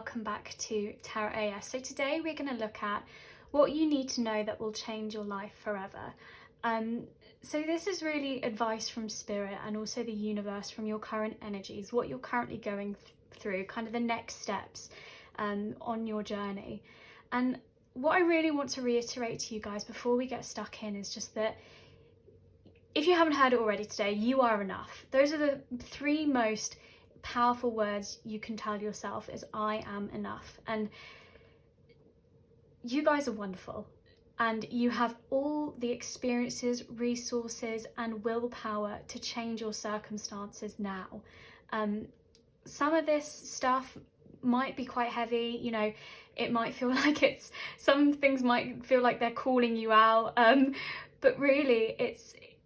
welcome back to Tarot AS. So today we're going to look at what you need to know that will change your life forever. So this is really advice from Spirit and also the universe, from your current energies, what you're currently going through, kind of the next steps on your journey. And what I really want to reiterate to you guys before we get stuck in is just that if you haven't heard it already today, you are enough. Those are the three most powerful words you can tell yourself, is I am enough. And you guys are wonderful, and you have all the experiences, resources and willpower to change your circumstances now. Some of this stuff might be quite heavy, you know, it might feel like some things might feel like they're calling you out, but really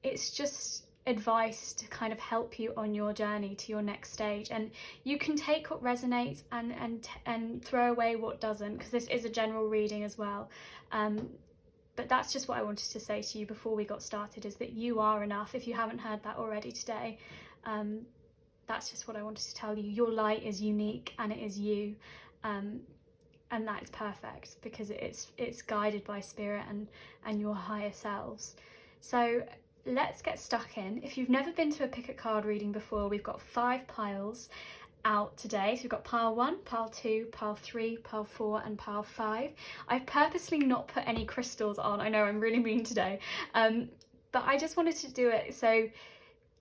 it's just advice to kind of help you on your journey to your next stage. And you can take what resonates and throw away what doesn't, because this is a general reading as well. But that's just what I wanted to say to you before we got started, is that you are enough. If you haven't heard that already today, that's just what I wanted to tell you. Your light is unique and it is you, and that is perfect because it's guided by Spirit and your higher selves. So let's get stuck in. If you've never been to a pick a card reading before, we've got 5 piles out today. So we've got pile 1, pile 2, pile 3, pile 4 and pile 5. I've purposely not put any crystals on. I know I'm really mean today, but I just wanted to do it so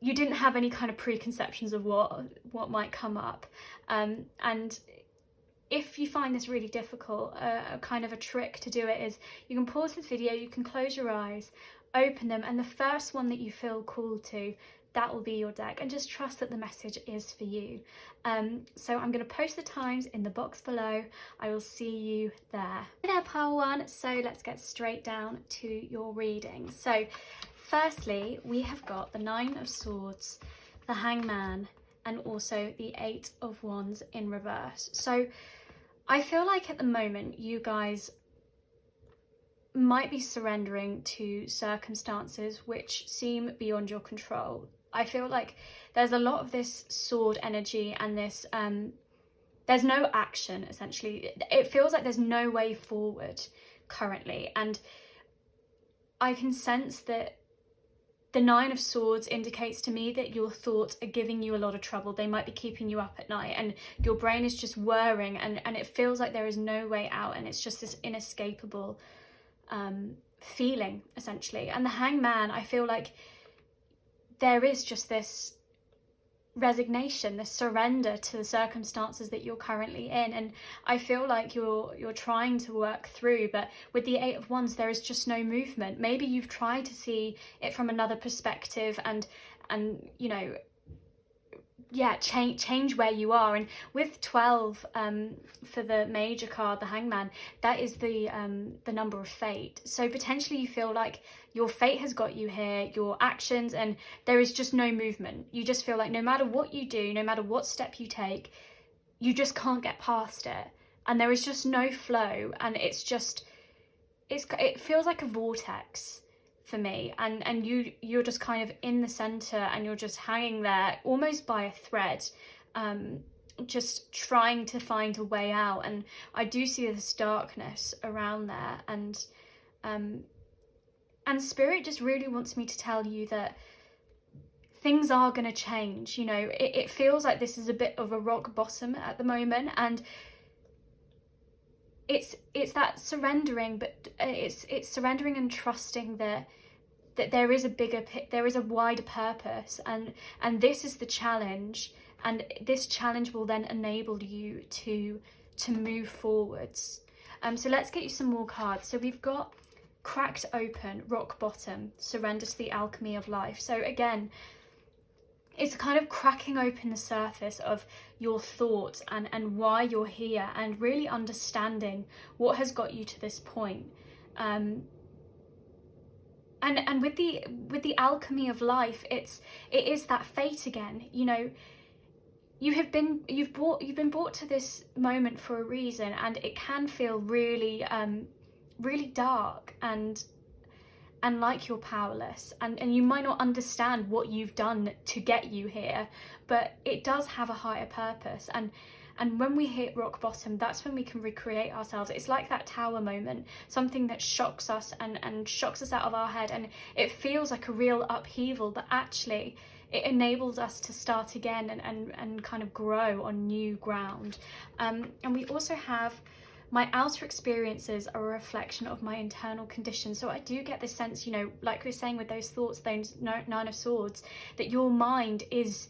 you didn't have any kind of preconceptions of what might come up. And if you find this really difficult, a kind of a trick to do it is you can pause this video, you can close your eyes, open them, and the first one that you feel called to, that will be your deck, and just trust that the message is for you. So I'm going to post the times in the box below. I will see you there. Hey there, pile 1. So let's get straight down to your reading. So firstly, we have got the 9 of Swords, the Hangman, and also the 8 of Wands in reverse. So I feel like at the moment you guys might be surrendering to circumstances which seem beyond your control. I feel like there's a lot of this sword energy and this there's no action, essentially. It feels like there's no way forward currently, and I can sense that the 9 of Swords indicates to me that your thoughts are giving you a lot of trouble. They might be keeping you up at night and your brain is just whirring, and it feels like there is no way out, and it's just this inescapable feeling, essentially. And the Hangman, I feel like there is just this resignation, this surrender to the circumstances that you're currently in, and I feel like you're trying to work through, but with the 8 of Wands there is just no movement. Maybe you've tried to see it from another perspective and you know, yeah, change where you are. And with 12 for the major card, the Hangman, that is the number of fate. So potentially you feel like your fate has got you here, your actions, and there is just no movement. You just feel like no matter what you do, no matter what step you take, you just can't get past it, and there is just no flow, and it feels like a vortex for me, and you're just kind of in the center, and you're just hanging there almost by a thread, just trying to find a way out. And I do see this darkness around there, and Spirit just really wants me to tell you that things are going to change. You know, it feels like this is a bit of a rock bottom at the moment, and it's that surrendering, but it's surrendering and trusting that there is a wider purpose, and this is the challenge, and this challenge will then enable you to move forwards. So let's get you some more cards. So we've got cracked open, rock bottom, surrender to the alchemy of life. So again, it's kind of cracking open the surface of your thoughts and why you're here, and really understanding what has got you to this point. And with the alchemy of life, it is that fate again. You know, you've been brought to this moment for a reason, and it can feel really really dark and like you're powerless, and you might not understand what you've done to get you here, but it does have a higher purpose. And And when we hit rock bottom, that's when we can recreate ourselves. It's like that tower moment, something that shocks us and shocks us out of our head, and it feels like a real upheaval, but actually it enables us to start again and kind of grow on new ground. And we also have, my outer experiences are a reflection of my internal conditions. So I do get this sense, you know, like we were saying with those thoughts, those Nine of Swords, that your mind is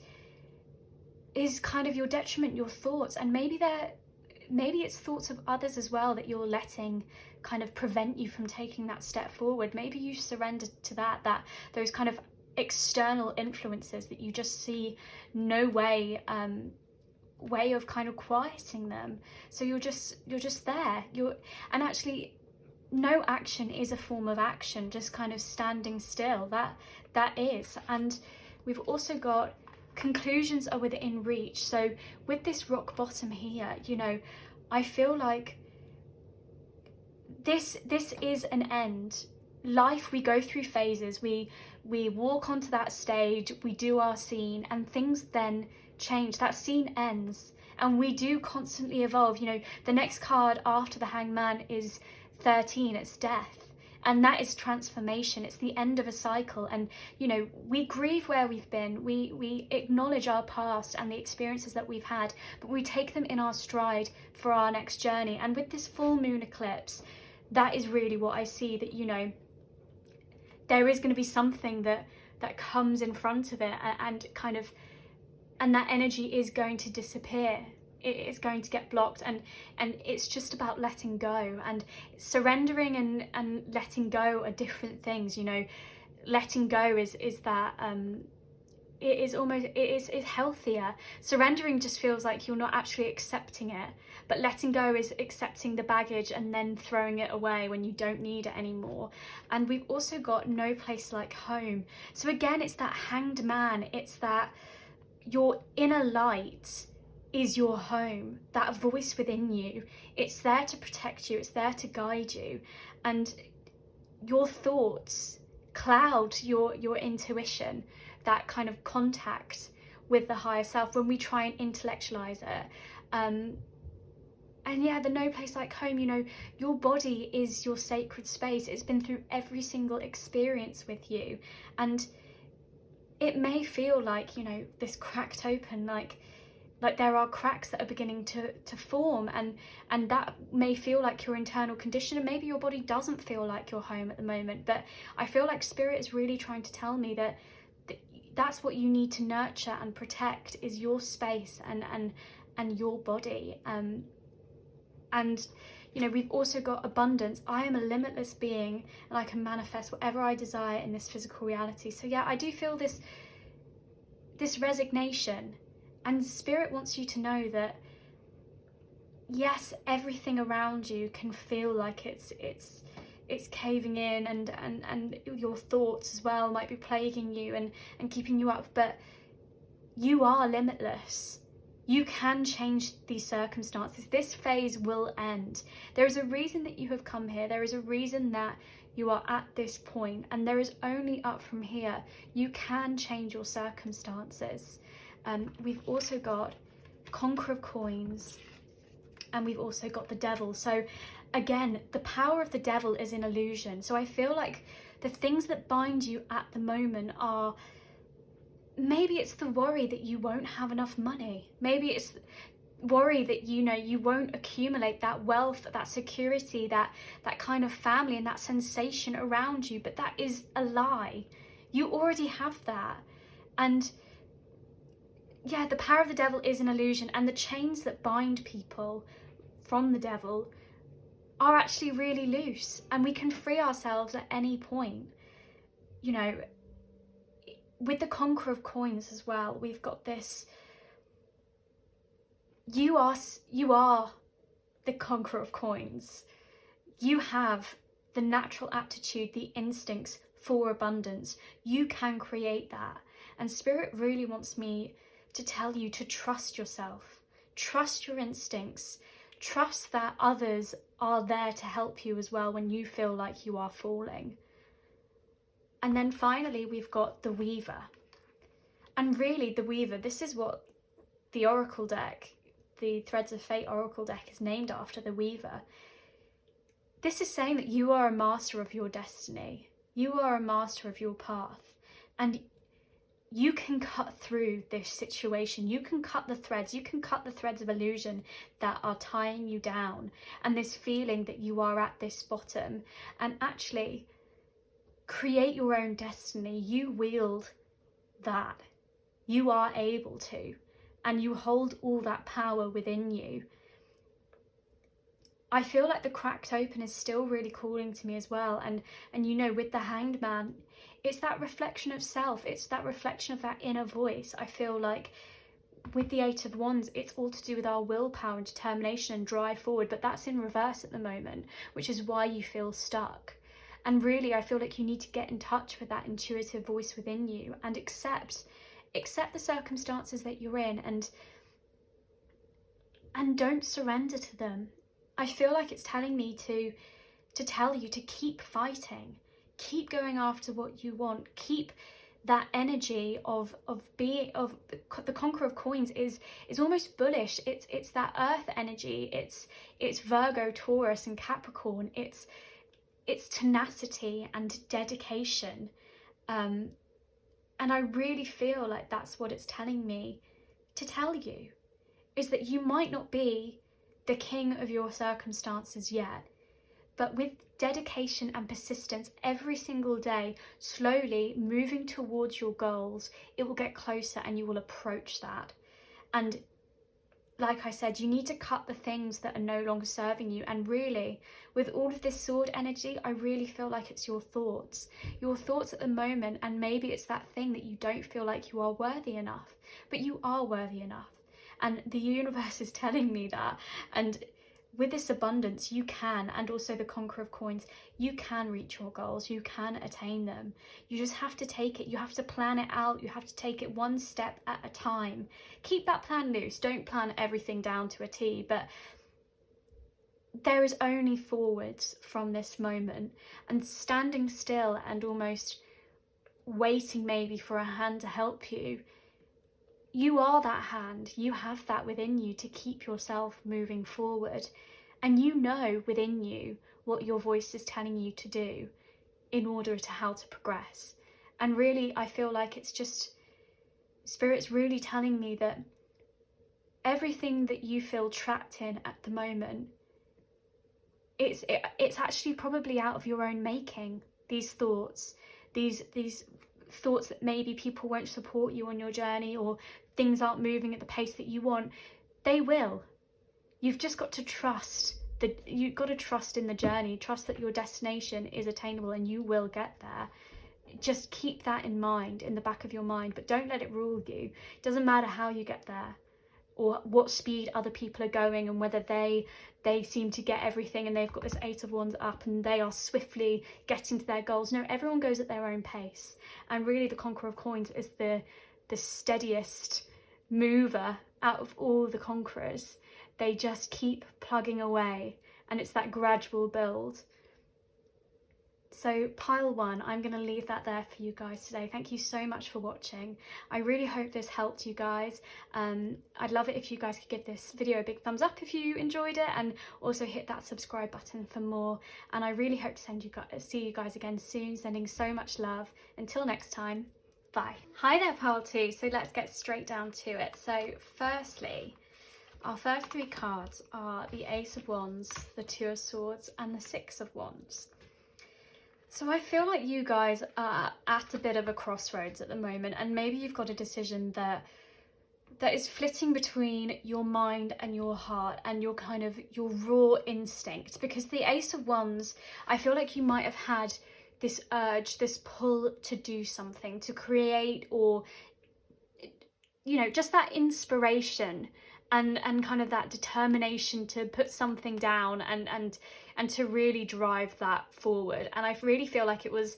kind of your detriment, your thoughts, and maybe it's thoughts of others as well that you're letting kind of prevent you from taking that step forward. Maybe you surrender to that those kind of external influences that you just see no way of kind of quieting them. So you're just there, and actually no action is a form of action, just kind of standing still, that is. And we've also got conclusions are within reach. So with this rock bottom here, you know, I feel like this is an end. Life, we go through phases, we walk onto that stage, we do our scene, and things then change. That scene ends, and we do constantly evolve. You know, the next card after the Hangman is 13, it's death, and that is transformation. It's the end of a cycle. And you know, we grieve where we've been, we acknowledge our past and the experiences that we've had, but we take them in our stride for our next journey. And with this full moon eclipse, that is really what I see, that, you know, there is going to be something that comes in front of it, and that energy is going to disappear. It is going to get blocked, and it's just about letting go. And surrendering and letting go are different things. You know, letting go is that it is healthier. Surrendering just feels like you're not actually accepting it, but letting go is accepting the baggage and then throwing it away when you don't need it anymore. And we've also got no place like home. So again, it's that Hanged Man. It's that your inner light is your home, that voice within you. It's there to protect you, it's there to guide you, and your thoughts cloud your intuition, that kind of contact with the higher self when we try and intellectualize it. And yeah, the no place like home, you know, your body is your sacred space. It's been through every single experience with you, and it may feel like, you know, this cracked open, like there are cracks that are beginning to form, and that may feel like your internal condition, and maybe your body doesn't feel like your home at the moment. But I feel like Spirit is really trying to tell me that that's what you need to nurture and protect, is your space and your body. And you know, we've also got abundance. I am a limitless being, and I can manifest whatever I desire in this physical reality. So yeah, I do feel this resignation, and Spirit wants you to know that yes, everything around you can feel like it's caving in, and your thoughts as well might be plaguing you and keeping you up, but you are limitless. You can change these circumstances. This phase will end. There is a reason that you have come here. There is a reason that you are at this point, and there is only up from here. You can change your circumstances. We've also got Conqueror of Coins, and we've also got the Devil. So again, the power of the Devil is an illusion. So I feel like the things that bind you at the moment are, maybe it's the worry that you won't have enough money. Maybe it's worry that, you know, you won't accumulate that wealth, that security, that kind of family and that sensation around you. But that is a lie. You already have that. And yeah, the power of the Devil is an illusion, and the chains that bind people from the Devil are actually really loose, and we can free ourselves at any point. You know, with the Conqueror of Coins as well, we've got this, you are the Conqueror of Coins. You have the natural aptitude, the instincts for abundance. You can create that. And Spirit really wants me to tell you to trust yourself, trust your instincts, trust that others are there to help you as well when you feel like you are falling. And then finally, we've got the Weaver. And really, the Weaver, this is what the Oracle deck the Threads of Fate Oracle deck is named after, the Weaver. This is saying that you are a master of your destiny. You are a master of your path. And you can cut through this situation. You can cut the threads. You can cut the threads of illusion that are tying you down, and this feeling that you are at this bottom, and actually create your own destiny. You wield that. You are able to, and you hold all that power within you. I feel like the Cracked Open is still really calling to me as well. And you know, with the Hanged Man, it's that reflection of self. It's that reflection of that inner voice. I feel like with the Eight of Wands, it's all to do with our willpower and determination and drive forward. But that's in reverse at the moment, which is why you feel stuck. And really, I feel like you need to get in touch with that intuitive voice within you and accept the circumstances that you're in, and don't surrender to them. I feel like it's telling me to tell you to keep fighting, keep going after what you want, keep that energy of being, of the Conqueror of Coins is almost bullish. It's that earth energy. It's Virgo, Taurus and Capricorn. It's tenacity and dedication. And I really feel like that's what it's telling me to tell you, is that you might not be the king of your circumstances yet, but with dedication and persistence every single day, slowly moving towards your goals, it will get closer and you will approach that. And like I said, you need to cut the things that are no longer serving you. And really, with all of this sword energy, I really feel like it's your thoughts at the moment. And maybe it's that thing that you don't feel like you are worthy enough, but you are worthy enough. And the universe is telling me that. And with this abundance, you can, and also the Conqueror of Coins, you can reach your goals, you can attain them. You just have to take it, you have to plan it out, you have to take it one step at a time. Keep that plan loose, don't plan everything down to a T, but there is only forwards from this moment, and standing still and almost waiting maybe for a hand to help you. You are that hand, you have that within you to keep yourself moving forward, and you know within you what your voice is telling you to do in order to how to progress. And really, I feel like it's just Spirit's really telling me that everything that you feel trapped in at the moment, it's actually probably out of your own making. These thoughts, these thoughts that maybe people won't support you on your journey, or things aren't moving at the pace that you want, they will. You've just got to trust you've got to trust in the journey, trust that your destination is attainable and you will get there. Just keep that in mind, in the back of your mind, but don't let it rule you. It doesn't matter how you get there or what speed other people are going, and whether they seem to get everything and they've got this Eight of Wands up and they are swiftly getting to their goals. No, everyone goes at their own pace. And really the Conqueror of Coins is the steadiest mover out of all the conquerors. They just keep plugging away, and it's that gradual build. So pile one, I'm going to leave that there for you guys today. Thank you so much for watching. I really hope this helped you guys. I'd love it if you guys could give this video a big thumbs up if you enjoyed it, and also hit that subscribe button for more. And I really hope to see you guys again soon. Sending so much love. Until next time, bye. Hi there, pile two. So let's get straight down to it. So firstly, our first three cards are the Ace of Wands, the Two of Swords, and the Six of Wands. So I feel like you guys are at a bit of a crossroads at the moment, and maybe you've got a decision that is flitting between your mind and your heart and your raw instinct. Because the Ace of Wands, I feel like you might have had this urge, this pull to do something, to create, or, you know, just that inspiration and kind of that determination to put something down and to really drive that forward. And I really feel like it was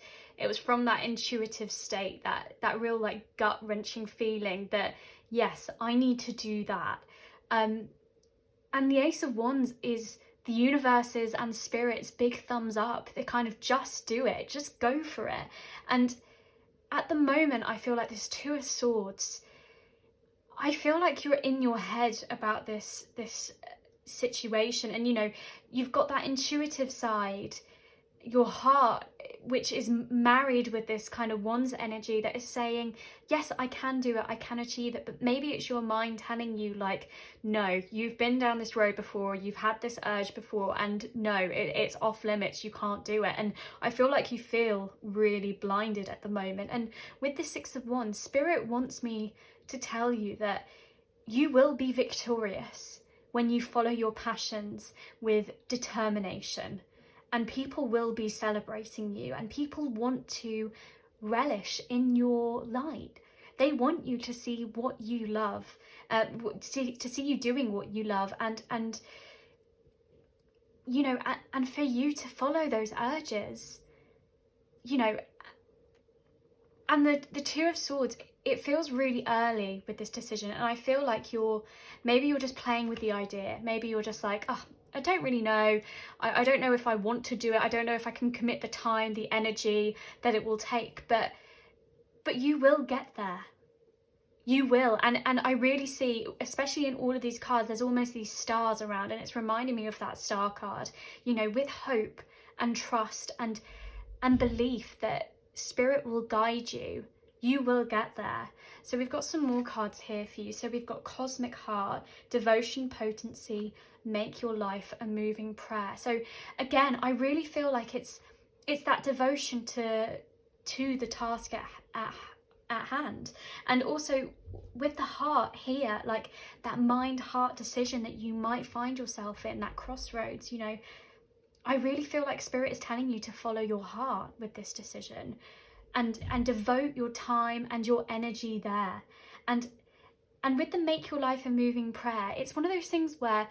from that intuitive state, that real like gut-wrenching feeling that, yes, I need to do that. And the Ace of Wands is the universe's and Spirit's big thumbs up. They kind of just do it, just go for it. And at the moment, I feel like this Two of Swords, I feel like you're in your head about this situation, and you know, you've got that intuitive side, your heart, which is married with this kind of Wands energy that is saying, yes, I can do it, I can achieve it. But maybe it's your mind telling you, like, no, you've been down this road before, you've had this urge before, and no, it's off limits, you can't do it. And I feel like you feel really blinded at the moment. And with the Six of Wands, Spirit wants me to tell you that you will be victorious when you follow your passions with determination. And people will be celebrating you, and people want to relish in your light. They want you to see what you love, to see you doing what you love, and you know, and for you to follow those urges, you know. And the Two of Swords, it feels really early with this decision, and I feel like maybe you're just playing with the idea. Maybe you're just like, oh, I don't really know. I don't know if I want to do it. I don't know if I can commit the time, the energy that it will take, but you will get there. You will. And I really see, especially in all of these cards, there's almost these stars around, and it's reminding me of that star card, you know, with hope and trust and belief that Spirit will guide you. You will get there. So we've got some more cards here for you. So we've got Cosmic Heart, Devotion, Potency, Make Your Life a Moving Prayer. So again, I really feel like it's that devotion to the task at hand. And also with the heart here, like that mind-heart decision that you might find yourself in, that crossroads, you know, I really feel like Spirit is telling you to follow your heart with this decision and devote your time and your energy there. And with the Make Your Life a Moving Prayer, it's one of those things where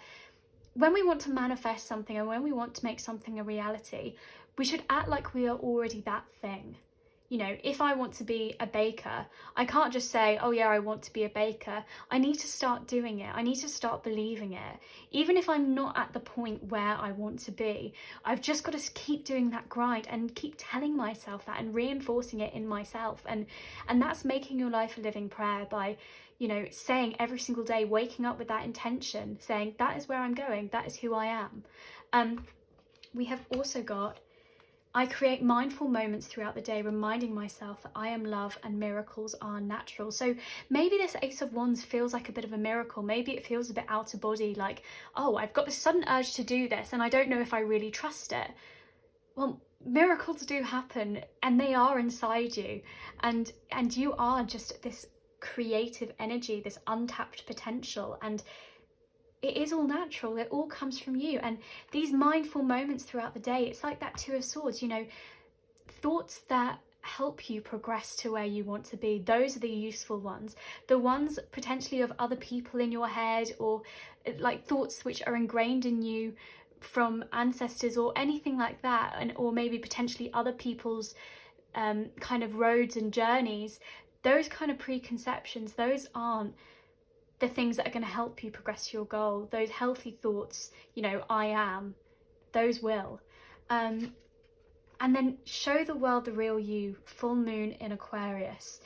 when we want to manifest something and when we want to make something a reality, we should act like we are already that thing. You know, if I want to be a baker, I can't just say, oh yeah, I want to be a baker. I need to start doing it. I need to start believing it. Even if I'm not at the point where I want to be, I've just got to keep doing that grind and keep telling myself that and reinforcing it in myself. And that's making your life a living prayer by, you know, saying every single day, waking up with that intention, saying that is where I'm going, that is who I am. We have also got, I create mindful moments throughout the day, reminding myself that I am love and miracles are natural. So maybe this Ace of Wands feels like a bit of a miracle. Maybe it feels a bit out of body, like, oh, I've got this sudden urge to do this and I don't know if I really trust it. Well, miracles do happen, and they are inside you, and you are just this creative energy, this untapped potential, and it is all natural. It all comes from you. And these mindful moments throughout the day, it's like that Two of Swords, you know, thoughts that help you progress to where you want to be. Those are the useful ones. The ones potentially of other people in your head, or like thoughts which are ingrained in you from ancestors or anything like that, and or maybe potentially other people's kind of roads and journeys, those kind of preconceptions, those aren't the things that are going to help you progress to your goal. Those healthy thoughts, you know, I am, those will. And then show the world the real you, full moon in Aquarius.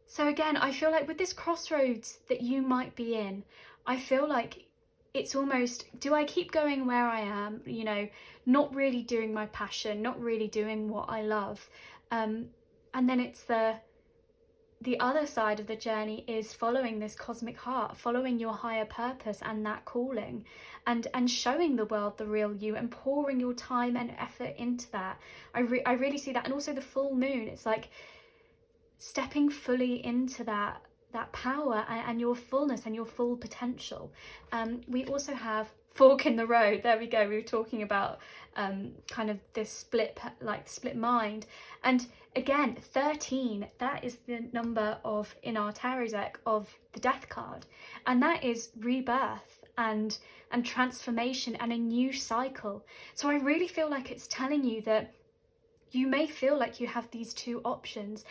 So again, I feel like with this crossroads that you might be in, I feel like it's almost, do I keep going where I am, you know, not really doing my passion, not really doing what I love? And then it's the other side of the journey is following this cosmic heart, following your higher purpose and that calling, and showing the world the real you and pouring your time and effort into that. I really see that. And also the full moon, it's like stepping fully into that power and your fullness and your full potential. We also have fork in the road. There we go. We were talking about kind of this split mind. And again, 13, that is the number of, in our tarot deck, of the death card. And that is rebirth and transformation and a new cycle. So I really feel like it's telling you that you may feel like you have these two options,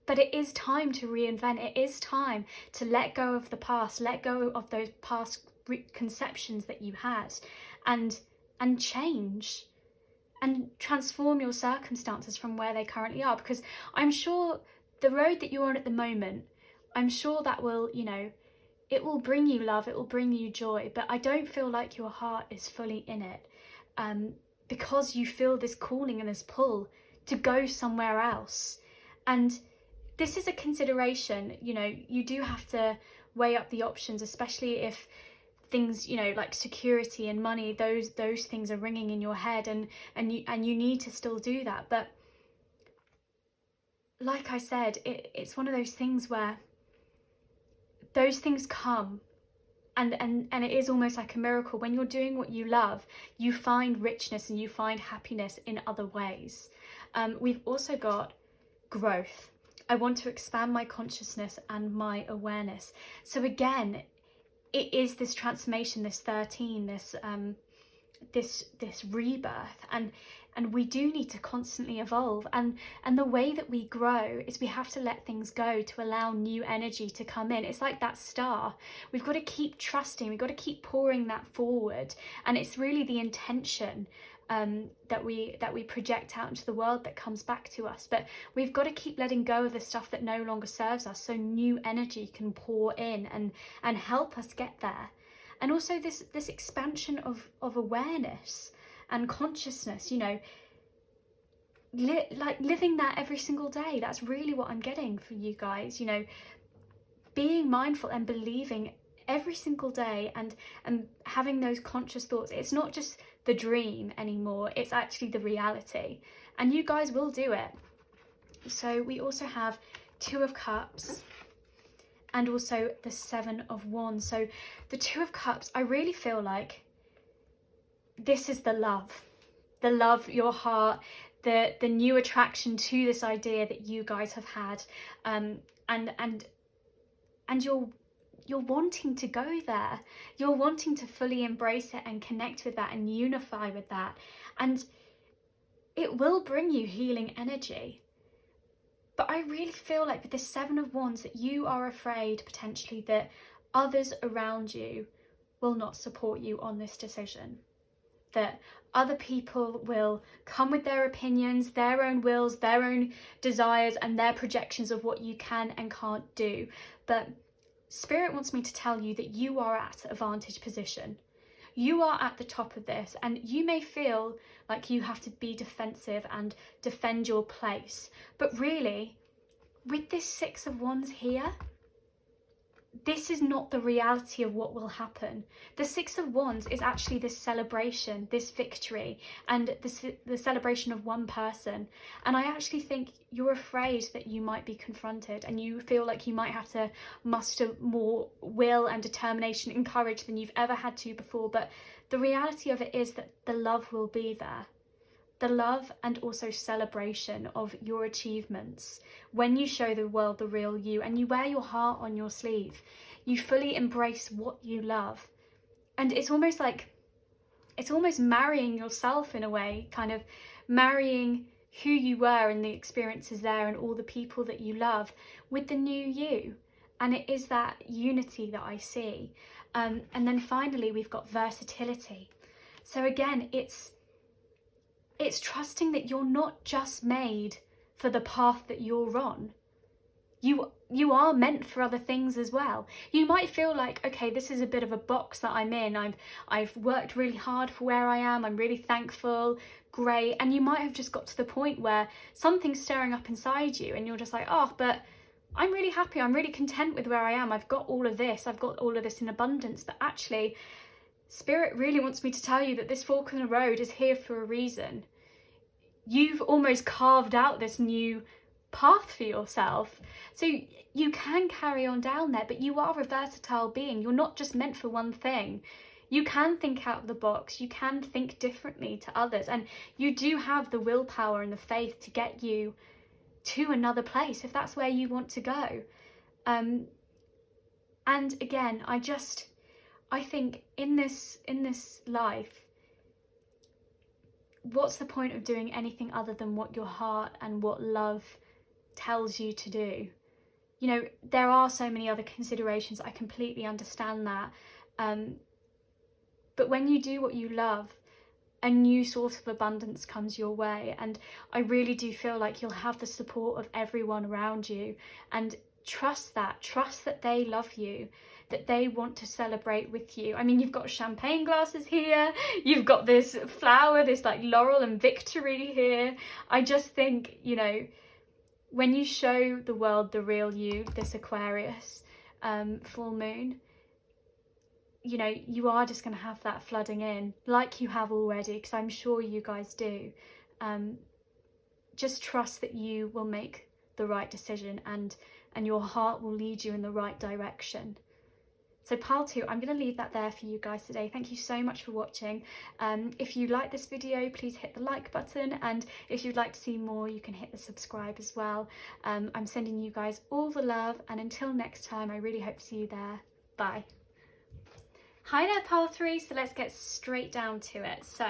but it is time to reinvent. It is time to let go of the past, let go of those past conceptions that you had, and change and transform your circumstances from where they currently are. Because I'm sure the road that you're on at the moment, I'm sure that will, you know, it will bring you love, it will bring you joy, but I don't feel like your heart is fully in it, because you feel this calling and this pull to go somewhere else. And this is a consideration, you know, you do have to weigh up the options, especially if things, you know, like security and money, those things are ringing in your head, and you need to still do that. But like I said, it's one of those things where those things come, and it is almost like a miracle. When you're doing what you love, you find richness and you find happiness in other ways. We've also got growth. I want to expand my consciousness and my awareness. So again, it is this transformation, this 13, this rebirth, and we do need to constantly evolve, and the way that we grow is we have to let things go to allow new energy to come in. It's like that star, we've got to keep trusting, we've got to keep pouring that forward, and it's really the intention that we project out into the world that comes back to us. But we've got to keep letting go of the stuff that no longer serves us, so new energy can pour in and help us get there. And also this expansion of awareness and consciousness, you know, like living that every single day. That's really what I'm getting for you guys, you know, being mindful and believing every single day, and having those conscious thoughts. It's not just the dream anymore, it's actually the reality, and you guys will do it. So we also have 2 of Cups and also the 7 of Wands. So the 2 of Cups, I really feel like this is the love, your heart, the new attraction to this idea that you guys have had, and you're wanting to go there. You're wanting to fully embrace it and connect with that and unify with that. And it will bring you healing energy. But I really feel like with the 7 of Wands that you are afraid potentially that others around you will not support you on this decision. That other people will come with their opinions, their own wills, their own desires, and their projections of what you can and can't do. But Spirit wants me to tell you that you are at a vantage position. You are at the top of this, and you may feel like you have to be defensive and defend your place. But really, with this 6 of Wands here, this is not the reality of what will happen. The 6 of Wands is actually this celebration, this victory, and the celebration of one person. And I actually think you're afraid that you might be confronted, and you feel like you might have to muster more will and determination and courage than you've ever had to before. But the reality of it is that the love will be there. The love and also celebration of your achievements. When you show the world the real you and you wear your heart on your sleeve, you fully embrace what you love. And it's almost marrying yourself in a way, kind of marrying who you were and the experiences there and all the people that you love with the new you. And it is that unity that I see. And then finally, we've got versatility. So again, it's trusting that you're not just made for the path that you're on. You are meant for other things as well. You might feel like, okay, this is a bit of a box that I'm in. I've worked really hard for where I am. I'm really thankful, great. And you might have just got to the point where something's stirring up inside you and you're just like, oh, but I'm really happy. I'm really content with where I am. I've got all of this. I've got all of this in abundance. But actually, Spirit really wants me to tell you that this fork in the road is here for a reason. You've almost carved out this new path for yourself. So you can carry on down there, but you are a versatile being. You're not just meant for one thing. You can think out of the box. You can think differently to others. And you do have the willpower and the faith to get you to another place if that's where you want to go. And again, I think in this life, what's the point of doing anything other than what your heart and what love tells you to do? You know, there are so many other considerations. I completely understand that. But when you do what you love, a new source of abundance comes your way. And I really do feel like you'll have the support of everyone around you. And trust that they love you, that they want to celebrate with you. I mean, you've got champagne glasses here, you've got this flower, this like laurel and victory here. I just think, you know, when you show the world the real you, this Aquarius full moon, you know, you are just going to have that flooding in, like you have already, because I'm sure you guys do. Just trust that you will make the right decision, and your heart will lead you in the right direction. So pile 2, I'm going to leave that there for you guys today. Thank you so much for watching. If you like this video, please hit the like button, and if you'd like to see more, you can hit the subscribe as well. I'm sending you guys all the love, and until next time, I really hope to see you there. Bye. Hi there, pile 3. So let's get straight down to it. So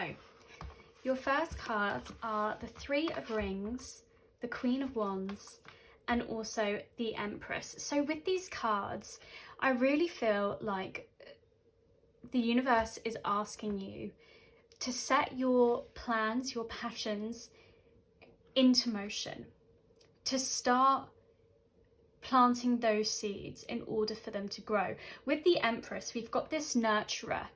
your first cards are the 3 of Rings, the Queen of Wands, and also the Empress. So with these cards, I really feel like the universe is asking you to set your plans, your passions into motion, to start planting those seeds in order for them to grow. With the Empress, we've got this nurturer,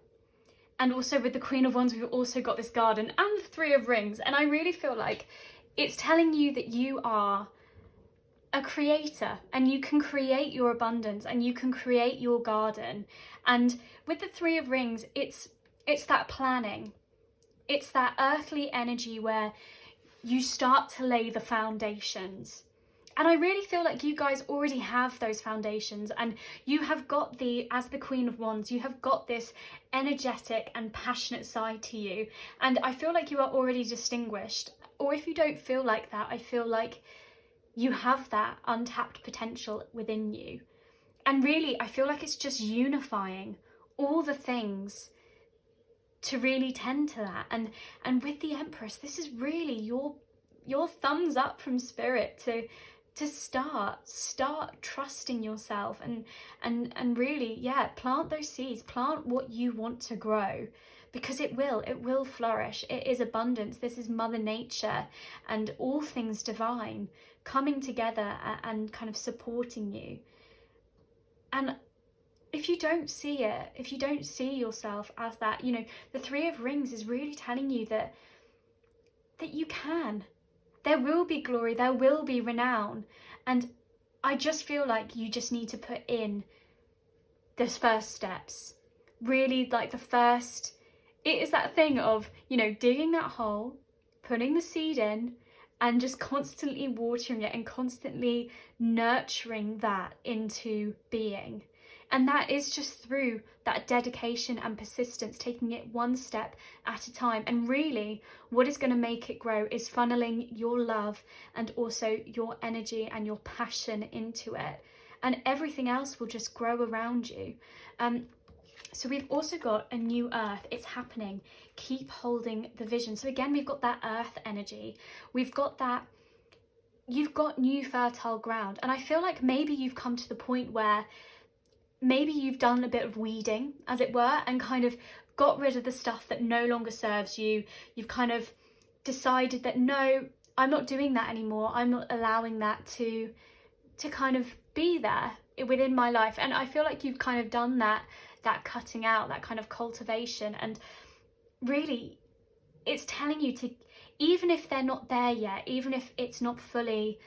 and also with the Queen of Wands, we've also got this garden and the 3 of Rings. And I really feel like it's telling you that you are a creator, and you can create your abundance, and you can create your garden. And with the 3 of Rings, it's that planning, it's that earthly energy where you start to lay the foundations. And I really feel like you guys already have those foundations, and you have got as the Queen of Wands, you have got this energetic and passionate side to you. And I feel like you are already distinguished. Or if you don't feel like that, I feel like you have that untapped potential within you. And really, I feel like it's just unifying all the things to really tend to that. And with the Empress, this is really your thumbs up from Spirit to start trusting yourself and really, yeah, plant those seeds, plant what you want to grow, because it will flourish. It is abundance. This is Mother Nature and all things divine coming together and kind of supporting you. And if you don't see it, if you don't see yourself as that, you know, the 3 of Rings is really telling you that you can. There will be glory, there will be renown. And I just feel like you just need to put in those first steps. Really, like it is that thing of, you know, digging that hole, putting the seed in, and just constantly watering it and constantly nurturing that into being. And that is just through that dedication and persistence, taking it one step at a time. And really, what is going to make it grow is funneling your love and also your energy and your passion into it. And everything else will just grow around you. So we've also got a new earth. It's happening. Keep holding the vision. So again, we've got that earth energy. We've got that, you've got new fertile ground. And I feel like maybe you've come to the point where maybe you've done a bit of weeding, as it were, and kind of got rid of the stuff that no longer serves you. You've kind of decided that, no, I'm not doing that anymore. I'm not allowing that to kind of be there within my life. And I feel like you've kind of done that cutting out, that kind of cultivation. And really, it's telling you to, even if they're not there yet, even if it's not fully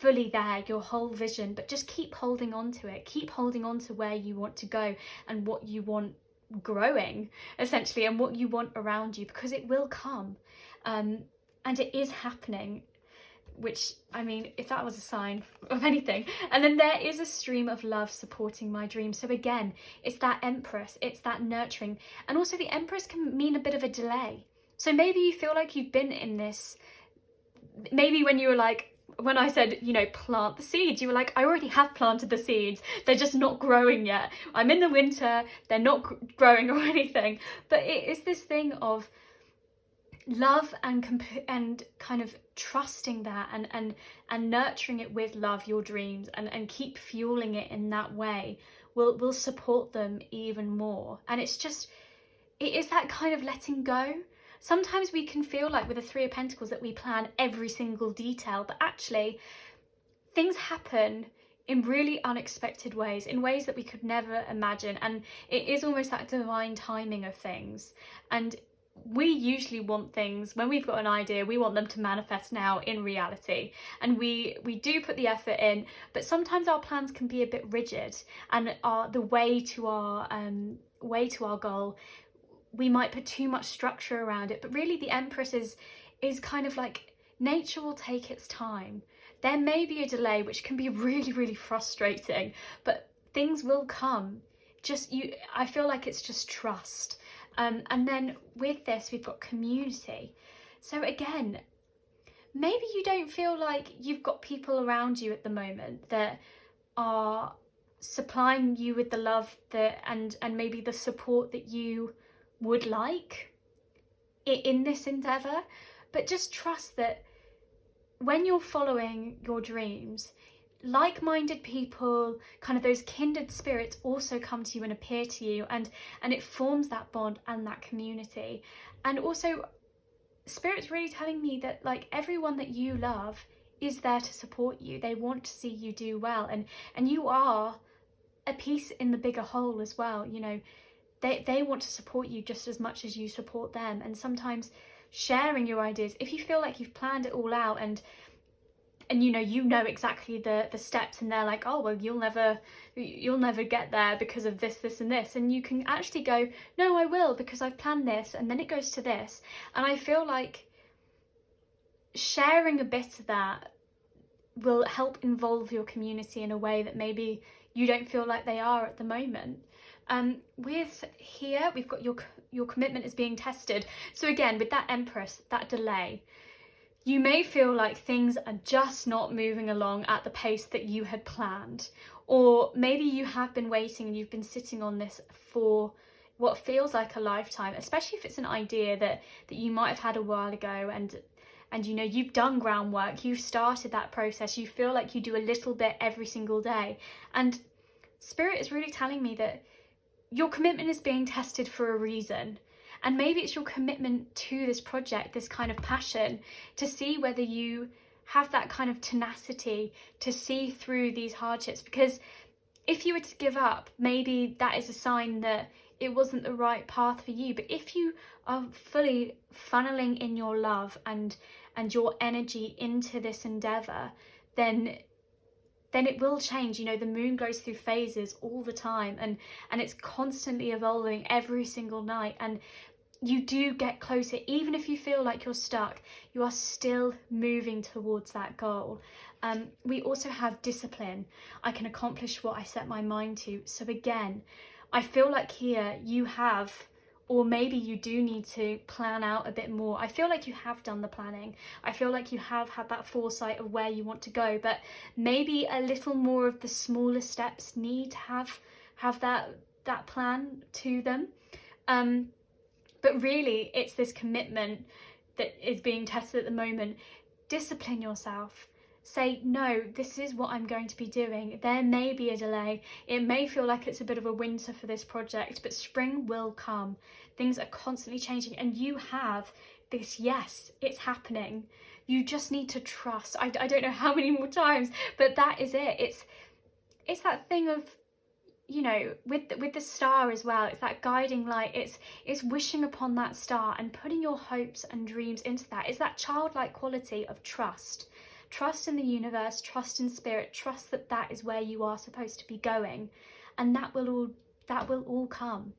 there, your whole vision, but just keep holding on to it. Keep holding on to where you want to go and what you want growing, essentially, and what you want around you, because it will come. And it is happening, which, I mean, if that was a sign of anything. And then there is a stream of love supporting my dream. So again, it's that Empress, it's that nurturing. And also the Empress can mean a bit of a delay. So maybe you feel like you've been in this, maybe when you were like, when I said, you know, plant the seeds, you were like, I already have planted the seeds. They're just not growing yet. I'm in the winter, they're not growing or anything. But it is this thing of love and kind of trusting that and nurturing it with love, your dreams, and keep fueling it in that way will support them even more. And it's just, it is that kind of letting go. Sometimes we can feel like with the 3 of Pentacles that we plan every single detail, but actually things happen in really unexpected ways, in ways that we could never imagine. And it is almost that divine timing of things. And we usually want things, when we've got an idea, we want them to manifest now in reality. And we do put the effort in, but sometimes our plans can be a bit rigid, and the way to our goal, we might put too much structure around it. But really the Empress is kind of like, nature will take its time. There may be a delay, which can be really, really frustrating, but things will come. I feel like it's just trust. And then with this, we've got community. So again, maybe you don't feel like you've got people around you at the moment that are supplying you with the love and maybe the support that you would like in this endeavour. But just trust that when you're following your dreams, like-minded people, kind of those kindred spirits, also come to you and appear to you, and it forms that bond and that community. And also, Spirit's really telling me that like everyone that you love is there to support you. They want to see you do well, and you are a piece in the bigger whole as well. You know, they want to support you just as much as you support them. And sometimes sharing your ideas, if you feel like you've planned it all out and you know exactly the steps, and they're like, oh well, you'll never get there because of this and this, and you can actually go, no, I will, because I've planned this, and then it goes to this. And I feel like sharing a bit of that will help involve your community in a way that maybe you don't feel like they are at the moment. With here, we've got your commitment is being tested. So again, with that Empress, that delay, you may feel like things are just not moving along at the pace that you had planned. Or maybe you have been waiting and you've been sitting on this for what feels like a lifetime, especially if it's an idea that you might have had a while ago, and you know, you've done groundwork, you've started that process, you feel like you do a little bit every single day. And Spirit is really telling me that your commitment is being tested for a reason. And maybe it's your commitment to this project, this kind of passion, to see whether you have that kind of tenacity to see through these hardships. Because if you were to give up, maybe that is a sign that it wasn't the right path for you. But if you are fully funneling in your love and your energy into this endeavour, then it will change. You know, the moon goes through phases all the time, and it's constantly evolving every single night. And you do get closer. Even if you feel like you're stuck, you are still moving towards that goal. We also have discipline. I can accomplish what I set my mind to. So again, I feel like here you have, or maybe you do need to plan out a bit more. I feel like you have done the planning. I feel like you have had that foresight of where you want to go, but maybe a little more of the smaller steps need to have that plan to them. But really, it's this commitment that is being tested at the moment. Discipline yourself. Say, no, this is what I'm going to be doing. There may be a delay. It may feel like it's a bit of a winter for this project, but spring will come. Things are constantly changing, and you have this, yes, it's happening. You just need to trust. I don't know how many more times, but that is it. It's that thing of, you know, with the star as well, it's that guiding light. It's wishing upon that star and putting your hopes and dreams into that. It's that childlike quality of trust. Trust in the universe, trust in spirit, trust that is where you are supposed to be going, and that will all come.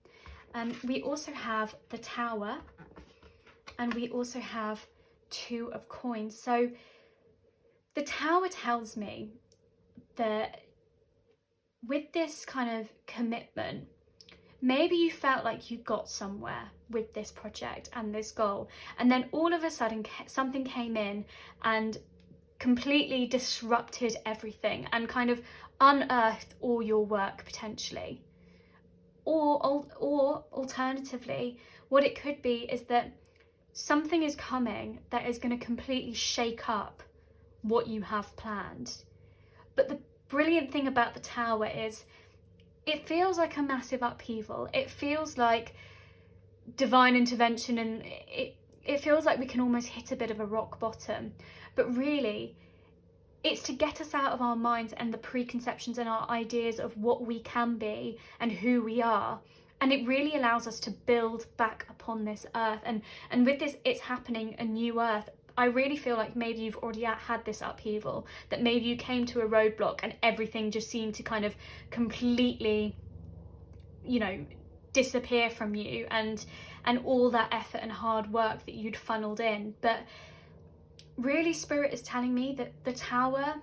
We also have the Tower, and we also have Two of Coins. So the Tower tells me that with this kind of commitment, maybe you felt like you got somewhere with this project and this goal, and then all of a sudden something came in and completely disrupted everything and kind of unearthed all your work potentially. Or alternatively, what it could be is that something is coming that is going to completely shake up what you have planned. But the brilliant thing about the Tower is it feels like a massive upheaval. It feels like divine intervention, and it feels like we can almost hit a bit of a rock bottom. But really, it's to get us out of our minds and the preconceptions and our ideas of what we can be and who we are. And it really allows us to build back upon this earth. And with this, it's happening a new earth. I really feel like maybe you've already had this upheaval, that maybe you came to a roadblock and everything just seemed to kind of completely, you know, disappear from you, and all that effort and hard work that you'd funneled in. But really, Spirit is telling me that the Tower,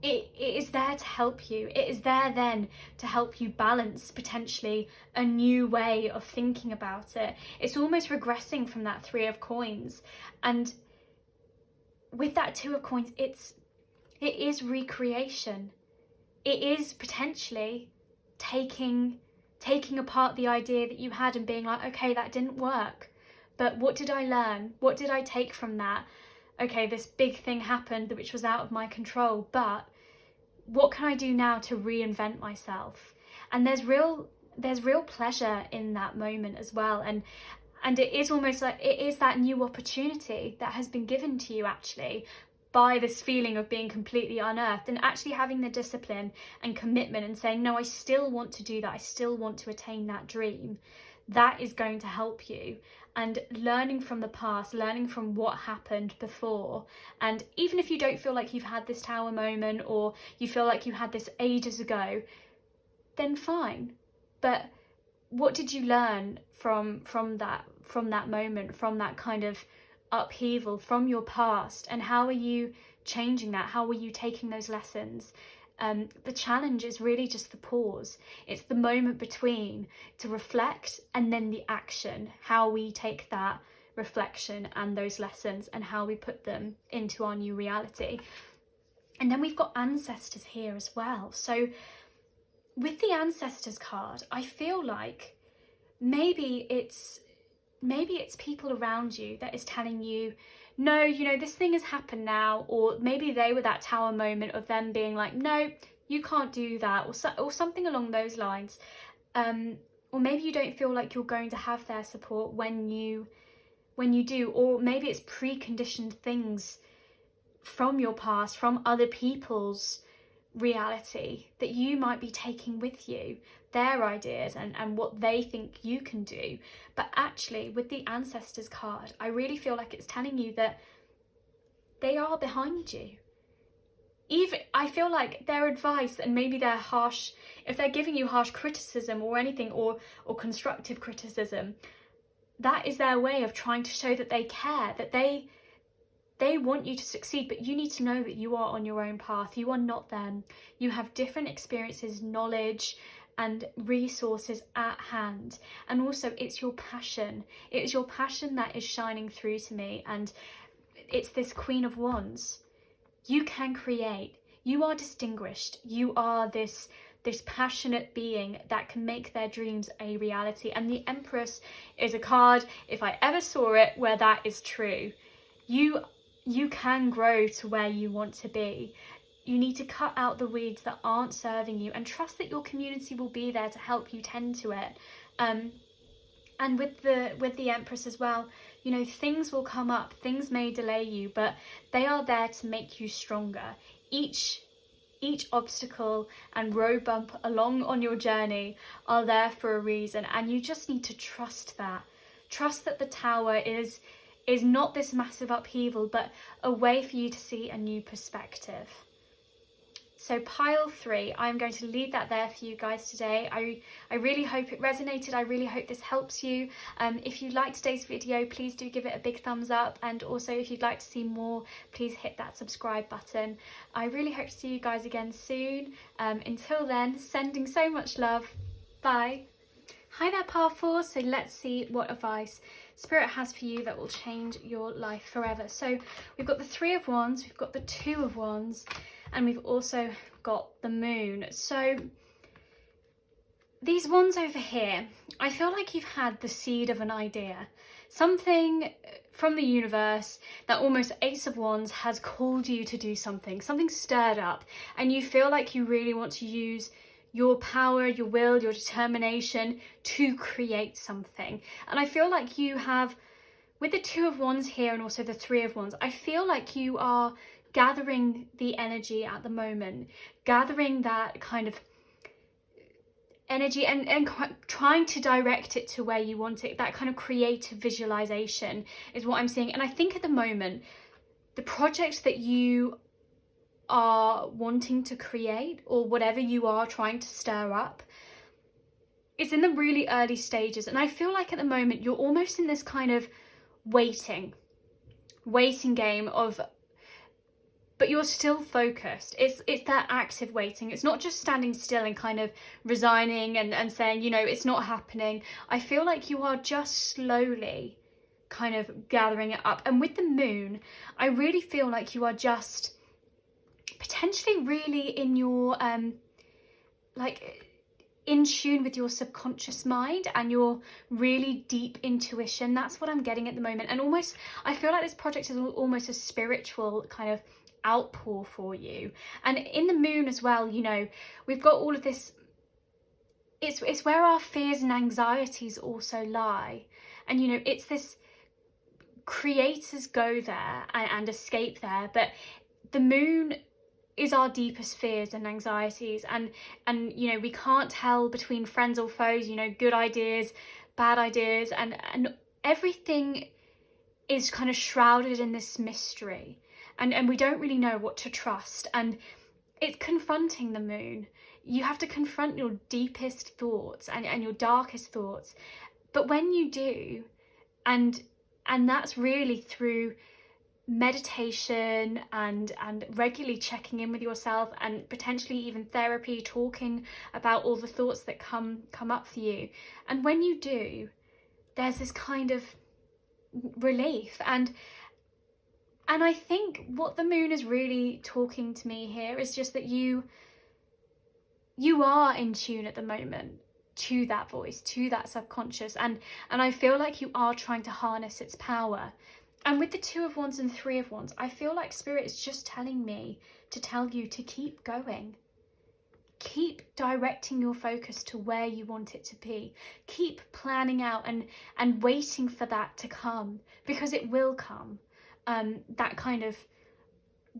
it is there to help you. It is there then to help you balance potentially a new way of thinking about it. It's almost regressing from that Three of Coins. And with that Two of Coins, it is recreation. It is potentially taking apart the idea that you had and being like, okay, that didn't work. But what did I learn? What did I take from that? Okay, this big thing happened which was out of my control, but what can I do now to reinvent myself? And there's real pleasure in that moment as well. And it is almost like it is that new opportunity that has been given to you actually by this feeling of being completely unearthed, and actually having the discipline and commitment and saying, no, I still want to do that. I still want to attain that dream. That is going to help you. And learning from the past, learning from what happened before. And even if you don't feel like you've had this Tower moment, or you feel like you had this ages ago, then fine. But what did you learn from that moment, from that kind of upheaval, from your past? And how are you changing that? How are you taking those lessons? The challenge is really just the pause. It's the moment between to reflect, and then the action, how we take that reflection and those lessons and how we put them into our new reality. And then we've got ancestors here as well. So with the ancestors card, I feel like maybe it's people around you that is telling you, no, you know, this thing has happened now. Or maybe they were that Tower moment of them being like, no, you can't do that, or something along those lines. Or maybe you don't feel like you're going to have their support when you do. Or maybe it's preconditioned things from your past, from other people's reality that you might be taking with you, their ideas and what they think you can do. But actually with the ancestors card, I really feel like it's telling you that they are behind you. Even I feel like their advice, and maybe their harsh, if they're giving you harsh criticism or anything, or constructive criticism, that is their way of trying to show that they care, that they want you to succeed. But you need to know that you are on your own path. You are not them. You have different experiences, knowledge and resources at hand. And also it's your passion. It is your passion that is shining through to me. And it's this Queen of Wands. You can create. You are distinguished. You are this passionate being that can make their dreams a reality. And the Empress is a card, if I ever saw it, where that is true. You can grow to where you want to be. You need to cut out the weeds that aren't serving you, and trust that your community will be there to help you tend to it. And with the Empress as well, you know, things will come up, things may delay you, but they are there to make you stronger. Each obstacle and road bump along on your journey are there for a reason, and you just need to trust that. Trust that the Tower is not this massive upheaval, but a way for you to see a new perspective. So pile 3, I'm going to leave that there for you guys today. I really hope it resonated. I really hope this helps you. If you liked today's video, please do give it a big thumbs up. And also if you'd like to see more, please hit that subscribe button. I really hope to see you guys again soon. Until then, sending so much love. Bye. Hi there, Pile 4. So let's see what advice Spirit has for you that will change your life forever. So we've got the Three of Wands, we've got the Two of Wands, and we've also got the Moon. So these wands over here, I feel like you've had the seed of an idea, something from the universe that almost Ace of Wands has called you to do something stirred up, and you feel like you really want to use your power, your will, your determination to create something. And I feel like you have, with the Two of Wands here and also the Three of Wands, I feel like you are gathering the energy at the moment, gathering that kind of energy and trying to direct it to where you want it. That kind of creative visualization is what I'm seeing. And I think at the moment, the project that you are wanting to create, or whatever you are trying to stir up, is in the really early stages. And I feel like at the moment you're almost in this kind of waiting game of, but you're still focused. It's that active waiting. It's not just standing still and kind of resigning and saying, you know, it's not happening. I feel like you are just slowly kind of gathering it up. And with the moon, I really feel like you are just potentially really in your like in tune with your subconscious mind and your really deep intuition. That's what I'm getting at the moment. And almost I feel like this project is almost a spiritual kind of outpour for you. And in the moon as well, you know, we've got all of this, it's where our fears and anxieties also lie. And you know, it's this, creators go there and escape there, but the moon is our deepest fears and anxieties, and you know, we can't tell between friends or foes, you know, good ideas, bad ideas, and everything is kind of shrouded in this mystery, and we don't really know what to trust. And it's confronting the moon. You have to confront your deepest thoughts and your darkest thoughts. But when you do, and that's really through meditation and regularly checking in with yourself, and potentially even therapy, talking about all the thoughts that come up for you. And when you do, there's this kind of relief. And I think what the moon is really talking to me here is just that you are in tune at the moment to that voice, to that subconscious, and I feel like you are trying to harness its power. And with the 2 of Wands and 3 of Wands, I feel like Spirit is just telling me to tell you to keep going. Keep directing your focus to where you want it to be. Keep planning out and waiting for that to come, because it will come.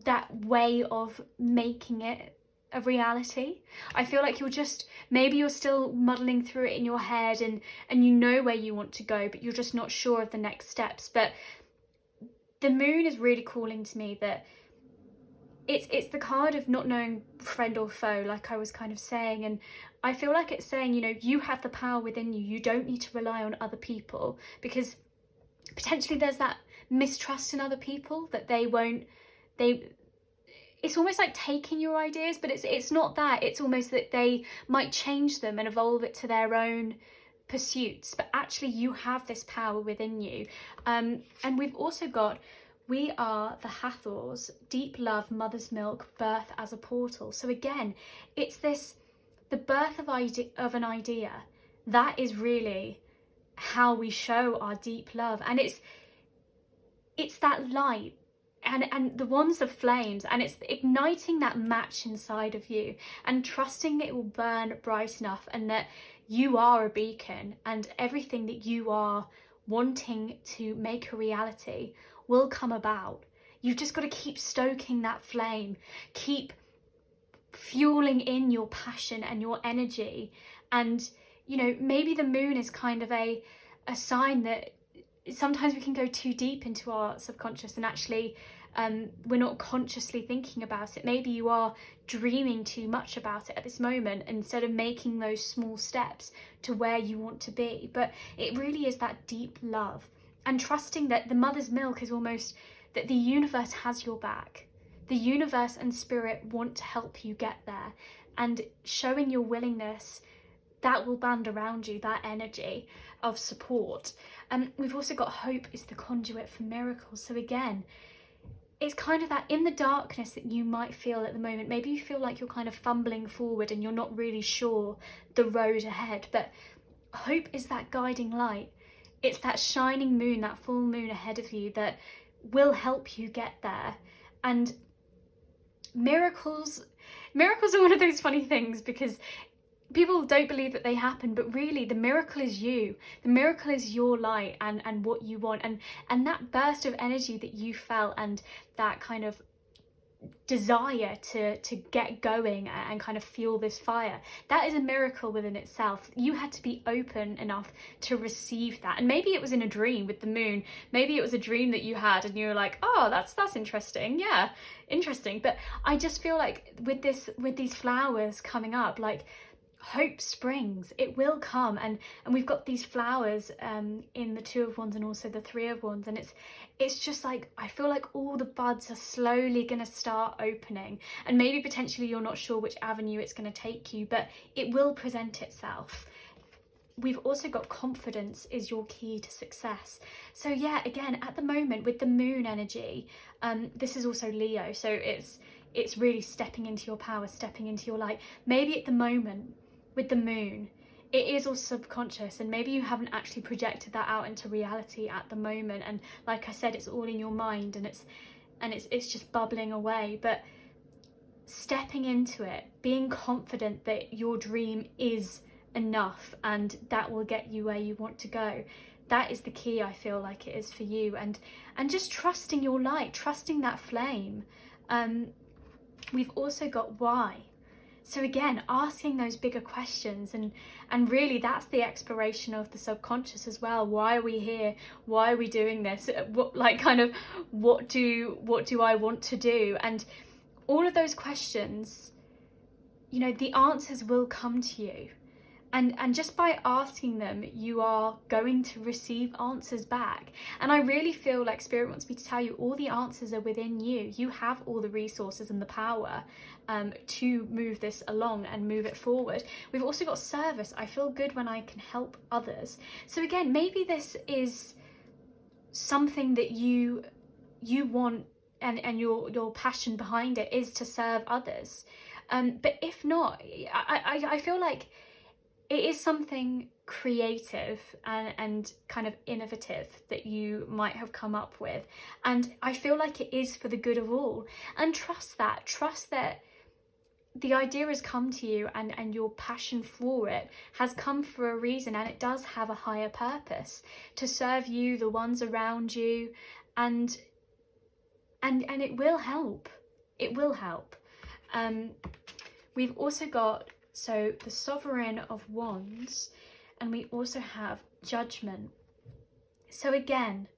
That way of making it a reality. I feel like maybe you're still muddling through it in your head, and you know where you want to go, but you're just not sure of the next steps. But the moon is really calling to me that it's the card of not knowing friend or foe, like I was kind of saying. And I feel like it's saying, you know, you have the power within you. You don't need to rely on other people, because potentially there's that mistrust in other people, that it's almost like taking your ideas, but it's not that. It's almost that they might change them and evolve it to their own pursuits, but actually you have this power within you. And we've also got, we are the Hathors, deep love, mother's milk, birth as a portal. So again, it's this, the birth of an idea. That is really how we show our deep love. And it's that light, and the wands of flames, and it's igniting that match inside of you and trusting that it will burn bright enough, and that you are a beacon, and everything that you are wanting to make a reality will come about. You've just got to keep stoking that flame, keep fueling in your passion and your energy. And you know, maybe the moon is kind of a sign that sometimes we can go too deep into our subconscious, and actually we're not consciously thinking about it. Maybe you are dreaming too much about it at this moment, instead of making those small steps to where you want to be. But it really is that deep love, and trusting that the mother's milk is almost that the universe has your back. The universe and spirit want to help you get there, and showing your willingness, that will band around you, that energy of support. And we've also got hope is the conduit for miracles. So again, it's kind of that in the darkness that you might feel at the moment. Maybe you feel like you're kind of fumbling forward and you're not really sure the road ahead, but hope is that guiding light. It's that shining moon, that full moon ahead of you, that will help you get there. And miracles are one of those funny things, because people don't believe that they happen, but really the miracle is you. The miracle is your light and what you want, and that burst of energy that you felt, and that kind of desire to get going and kind of fuel this fire. That is a miracle within itself. You had to be open enough to receive that. And maybe it was in a dream with the moon. Maybe it was a dream that you had and you were like, oh, that's interesting. Yeah, interesting. But I just feel like with these flowers coming up, like, hope springs. It will come, and we've got these flowers in the Two of Wands and also the Three of Wands, and it's just like, I feel like all the buds are slowly going to start opening, and maybe potentially you're not sure which avenue it's going to take you, but it will present itself. We've also got confidence is your key to success. So yeah, again, at the moment with the moon energy, this is also Leo, so it's really stepping into your power, stepping into your light. Maybe at the moment with the moon, it is all subconscious, and maybe you haven't actually projected that out into reality at the moment, and like I said, it's all in your mind, and it's just bubbling away. But stepping into it, being confident that your dream is enough and that will get you where you want to go, that is the key. I feel like it is for you, and just trusting your light, trusting that flame. We've also got why. So again, asking those bigger questions, and really that's the exploration of the subconscious as well. Why are we here? Why are we doing this? What do I want to do? And all of those questions, the answers will come to you. And just by asking them, you are going to receive answers back. And I really feel like Spirit wants me to tell you all the answers are within you. You have all the resources and the power to move this along and move it forward. We've also got service. I feel good when I can help others. So again, maybe this is something that you want, and your passion behind it is to serve others. But if not, I feel like it is something creative and kind of innovative that you might have come up with. And I feel like it is for the good of all. And trust that the idea has come to you, and your passion for it has come for a reason, and it does have a higher purpose to serve you, the ones around you, and it will help. It will help. We've also got the Sovereign of Wands, and we also have Judgment. So again,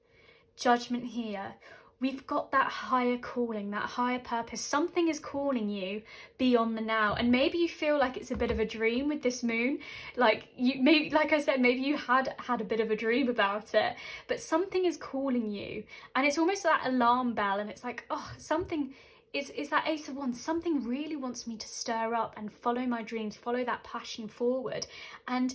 Judgment here. We've got that higher calling, that higher purpose. Something is calling you beyond the now. And maybe you feel like it's a bit of a dream with this moon. Like I said, maybe you had a bit of a dream about it, but something is calling you. And it's almost that alarm bell, and it's like, oh, something is that Ace of Wands. Something really wants me to stir up and follow my dreams, follow that passion forward. And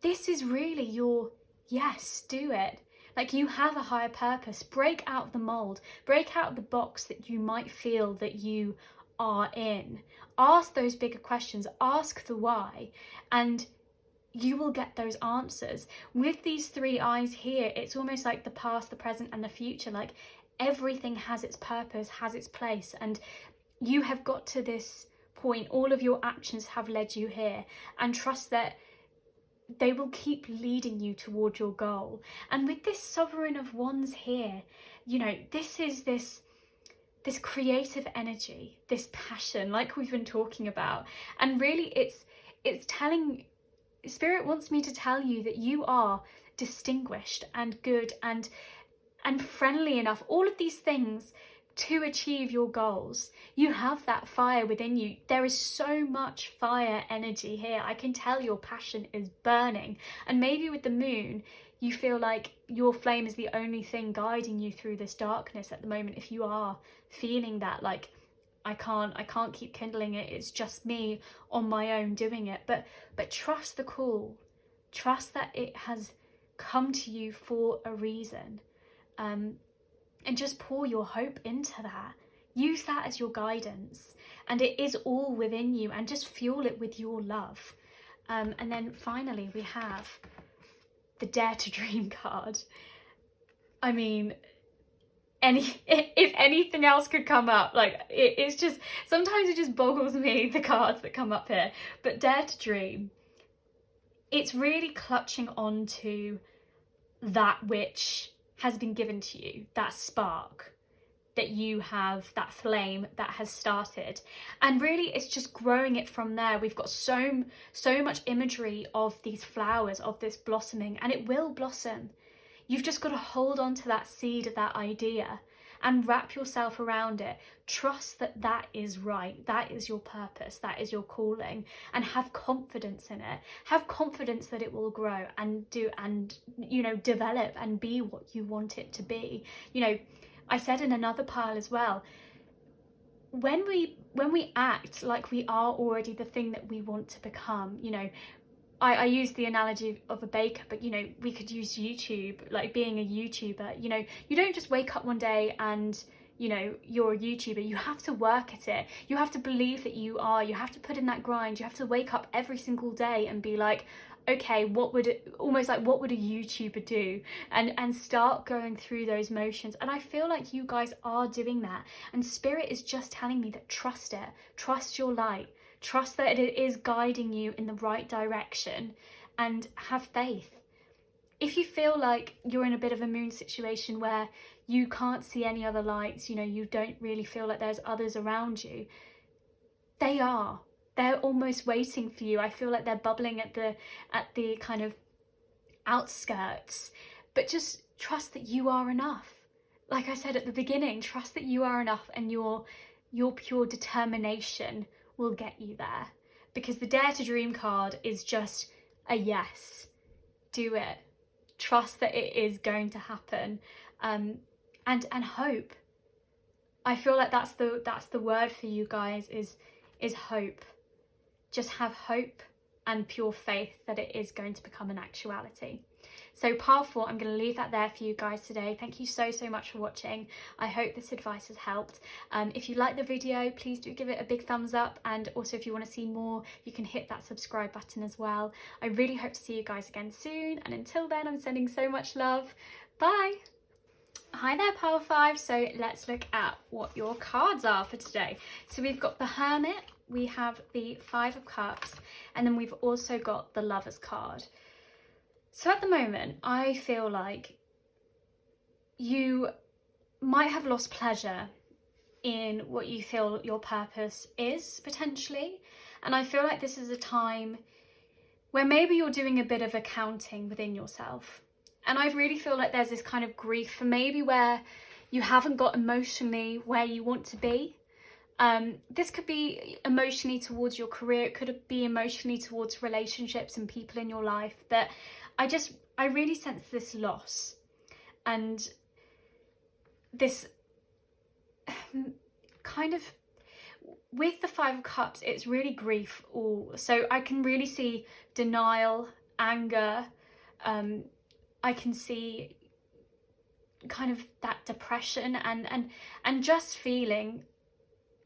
this is really your yes, do it. Like, you have a higher purpose. Break out of the mold, break out of the box that you might feel that you are in. Ask those bigger questions, ask the why, and you will get those answers. With these three eyes here, it's almost like the past, the present, and the future. Like, everything has its purpose, has its place, and you have got to this point. All of your actions have led you here, and trust that they will keep leading you toward your goal. And with this Sovereign of Wands here, this is this creative energy, this passion, like we've been talking about. And really it's telling, Spirit wants me to tell you that you are distinguished and good and friendly enough, all of these things, to achieve your goals. You have that fire within you. There is so much fire energy here. I can tell your passion is burning. And maybe with the moon, you feel like your flame is the only thing guiding you through this darkness at the moment. If you are feeling that, like, I can't keep kindling it, it's just me on my own doing it. But trust the call. Trust that it has come to you for a reason. And just pour your hope into that. Use that as your guidance, and it is all within you, and just fuel it with your love. And then finally we have the Dare to Dream card. I mean, if anything else could come up, like, it's just, sometimes it just boggles me, the cards that come up here. But Dare to Dream, it's really clutching onto that which has been given to you, that spark. that you have that flame that has started. And really it's just growing it from there. We've got so much imagery of these flowers, of this blossoming, and it will blossom. You've just got to hold on to that seed of that idea and wrap yourself around it. Trust that that is right. That is your purpose. That is your calling, and have confidence in it. Have confidence that it will grow and you know, develop and be what you want it to be. You know, I said in another pile as well, when we act like we are already the thing that we want to become, you know, I use the analogy of a baker, but you know, we could use YouTube, like being a YouTuber. You know, you don't just wake up one day and, you know, you're a YouTuber. You have to work at it. You have to believe that you are. You have to put in that grind. You have to wake up every single day and be like, okay, what would a YouTuber do? And start going through those motions. And I feel like you guys are doing that. And Spirit is just telling me that trust it. Trust your light. Trust that it is guiding you in the right direction, and have faith. If you feel like you're in a bit of a moon situation where you can't see any other lights, you know, you don't really feel like there's others around you, they are. They're almost waiting for you. I feel like they're bubbling at the kind of outskirts. But just trust that you are enough. Like I said at the beginning, trust that you are enough, and your pure determination will get you there, because the Dare to Dream card is just a yes. Do it. Trust that it is going to happen, and hope. I feel like that's the word for you guys, is hope. Just have hope and pure faith that it is going to become an actuality. So pile 4, I'm going to leave that there for you guys today. Thank you so much for watching. I hope this advice has helped. If you like the video, please do give it a big thumbs up, and also if you want to see more, you can hit that subscribe button as well. I really hope to see you guys again soon, and until then, I'm sending so much love. Bye! Hi there, pile 5. So let's look at what your cards are for today. So we've got the Hermit, we have the 5 of Cups, and then we've also got the Lovers card. So at the moment, I feel like you might have lost pleasure in what you feel your purpose is, potentially. And I feel like this is a time where maybe you're doing a bit of accounting within yourself. And I really feel like there's this kind of grief for maybe where you haven't got emotionally where you want to be. This could be emotionally towards your career. It could be emotionally towards relationships and people in your life. But I really sense this loss, and this kind of, with the 5 of Cups, it's really grief all. So I can really see denial, anger. I can see kind of that depression and just feeling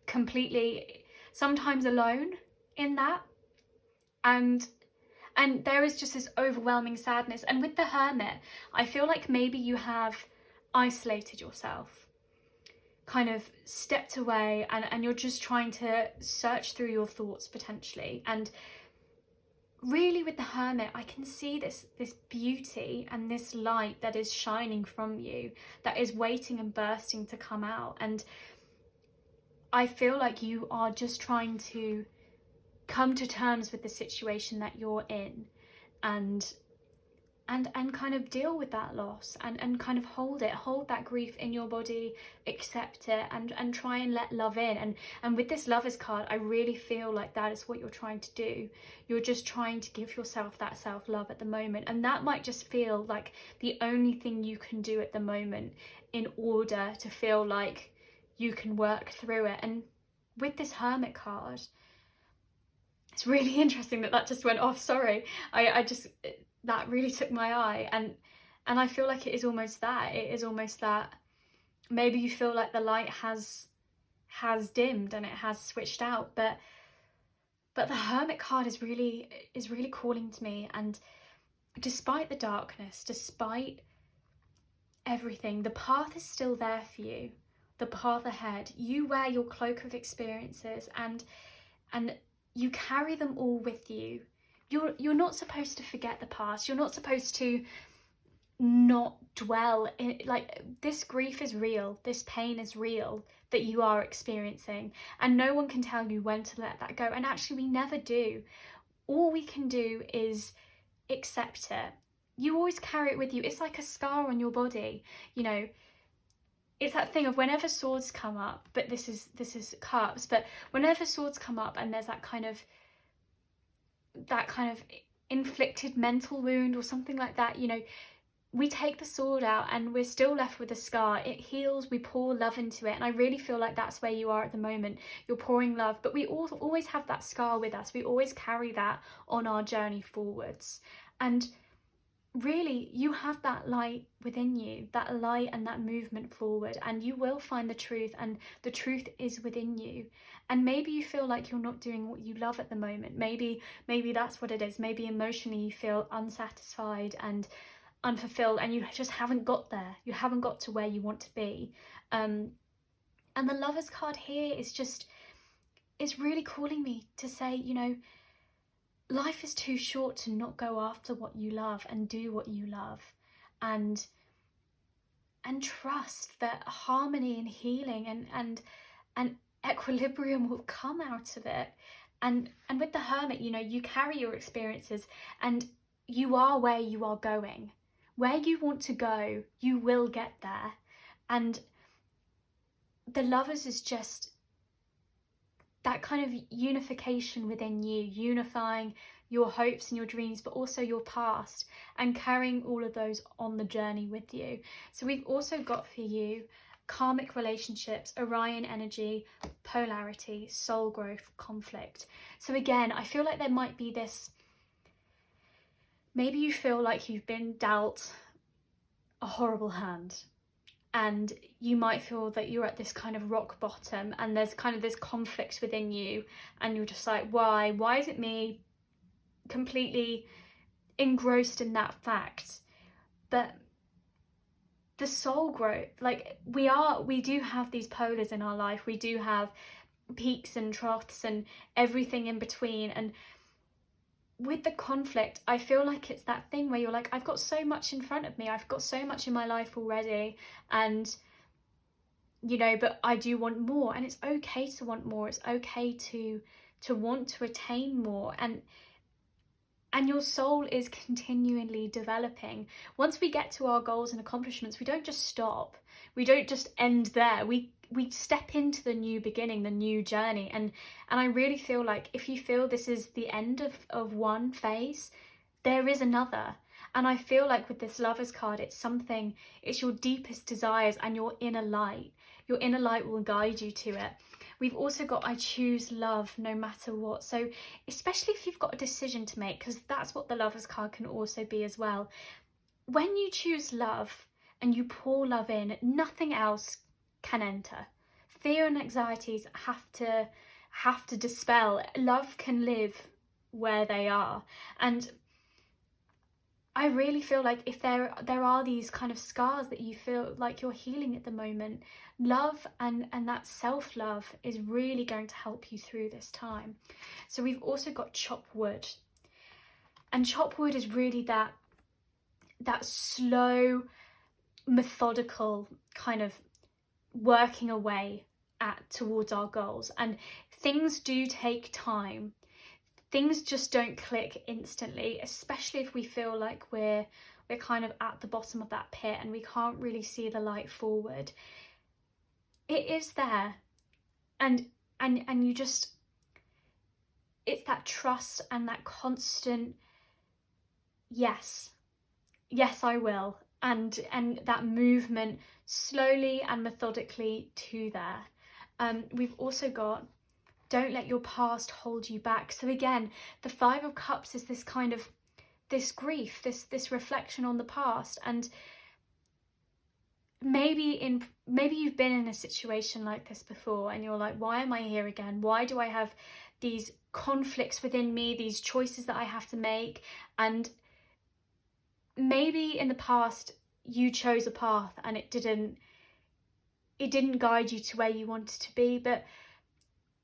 completely sometimes alone in that. And there is just this overwhelming sadness. And with the Hermit, I feel like maybe you have isolated yourself, kind of stepped away, and you're just trying to search through your thoughts potentially. And really with the Hermit, I can see this beauty and this light that is shining from you, that is waiting and bursting to come out. And I feel like you are just trying to come to terms with the situation that you're in, and kind of deal with that loss, and kind of hold that grief in your body, accept it, and try and let love in. And with this Lovers card, I really feel like that is what you're trying to do. You're just trying to give yourself that self-love at the moment, and that might just feel like the only thing you can do at the moment in order to feel like you can work through it. And with this Hermit card, it's really interesting that just went off. Sorry, I just, that really took my eye, and I feel like it is almost that. It is almost that maybe you feel like the light has dimmed and it has switched out, but the Hermit card is really calling to me. And despite the darkness, despite everything, the path is still there for you. The path ahead. You wear your cloak of experiences, and you carry them all with you. You're not supposed to forget the past. You're not supposed to not dwell in, like, this grief is real, this pain is real that you are experiencing, and no one can tell you when to let that go. And actually we never do. All we can do is accept it. You always carry it with you. It's like a scar on your body, you know. It's that thing of whenever swords come up, but this is cups, but whenever swords come up and there's that kind of inflicted mental wound or something like that, you know, we take the sword out and we're still left with a scar. It heals, we pour love into it, and I really feel like that's where you are at the moment. You're pouring love, but we always have that scar with us. We always carry that on our journey forwards. And really, you have that light within you, that light and that movement forward, and you will find the truth, and the truth is within you. And maybe you feel like you're not doing what you love at the moment. Maybe that's what it is. Maybe emotionally you feel unsatisfied and unfulfilled, and you just haven't got there. You haven't got to where you want to be. And the Lovers card here is just, it's really calling me to say, you know, life is too short to not go after what you love and do what you love, and trust that harmony and healing and equilibrium will come out of it. And with the Hermit, you know, you carry your experiences and you are where you are going. Where you want to go, you will get there. And the Lovers is just that kind of unification within you, unifying your hopes and your dreams, but also your past, and carrying all of those on the journey with you. So we've also got for you karmic relationships, Orion energy, polarity, soul growth, conflict. So again, I feel like there might be this, maybe you feel like you've been dealt a horrible hand, and you might feel that you're at this kind of rock bottom, and there's kind of this conflict within you, and you're just like, why is it me? Completely engrossed in that fact. But the soul growth, like, we do have these polars in our life. We do have peaks and troughs and everything in between. And with the conflict, I feel like it's that thing where you're like, I've got so much in front of me, I've got so much in my life already, and you know, but I do want more. And it's okay to want more. It's okay to want to attain more, and your soul is continually developing. Once we get to our goals and accomplishments, we don't just stop. We don't just end there. We step into the new beginning, the new journey. And I really feel like if you feel this is the end of one phase, there is another. And I feel like with this Lovers card, it's your deepest desires and your inner light. Your inner light will guide you to it. We've also got I choose love no matter what. So especially if you've got a decision to make, because that's what the Lovers card can also be as well. When you choose love and you pour love in, nothing else can enter. Fear and anxieties have to dispel. Love can live where they are. And I really feel like if there are these kind of scars that you feel like you're healing at the moment, love and that self-love is really going to help you through this time. So we've also got chop wood. And chop wood is really that slow, methodical kind of working away towards our goals. And things do take time. Things just don't click instantly, especially if we feel like we're kind of at the bottom of that pit and we can't really see the light forward. It is there, and you just, it's that trust and that constant yes I will, and that movement slowly and methodically to there. We've also got don't let your past hold you back. So again, the Five of Cups is this kind of this grief, this reflection on the past. And maybe you've been in a situation like this before and you're like, why am I here again? Why do I have these conflicts within me, these choices that I have to make? And maybe in the past you chose a path and it didn't guide you to where you wanted to be, but